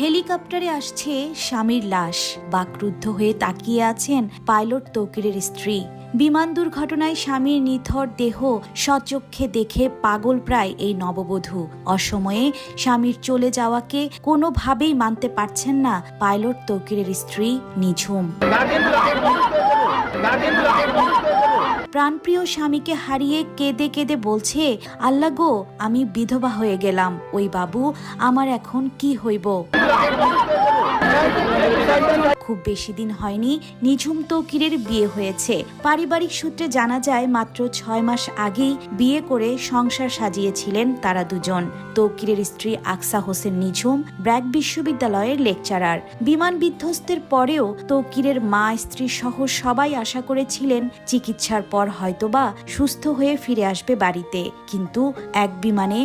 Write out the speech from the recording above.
হেলিকপ্টারে আসছে স্বামীর লাশ, বাকরুদ্ধ হয়ে তাকিয়ে আছেন পাইলট তৌকিরের স্ত্রী। বিমান দুর্ঘটনায় স্বামীর নিথর দেহ সচক্ষে দেখে পাগল প্রায় এই নববধূ। অসময়ে স্বামীর চলে যাওয়াকে কোনোভাবেই মানতে পারছেন না পাইলট তৌকিরের স্ত্রী নিঝুম। প্রাণপ্রিয় স্বামীকে হারিয়ে কেঁদে কেঁদে বলছে, আল্লাহ গো, আমি বিধবা হয়ে গেলাম, ওই বাবু আমার এখন কি হইব। খুব বেশি দিন হয়নি নিঝুম তৌকিরের বিয়ে হয়েছে। পারিবারিক সূত্রে জানা যায় মাত্র 6 মাস আগেই বিয়ে করে সংসার সাজিয়েছিলেন তারা দুজন। তৌকিরের স্ত্রী আকসা হোসেন নিঝুম ব্র্যাক বিশ্ববিদ্যালয়ের লেকচারার। বিমান বিধ্বস্তের পরেও তৌকিরের মা, স্ত্রী সহ সবাই আশা করেছিলেন চিকিৎসার পর হয়তোবা সুস্থ হয়ে ফিরে আসবে বাড়িতে, কিন্তু এক বিমানে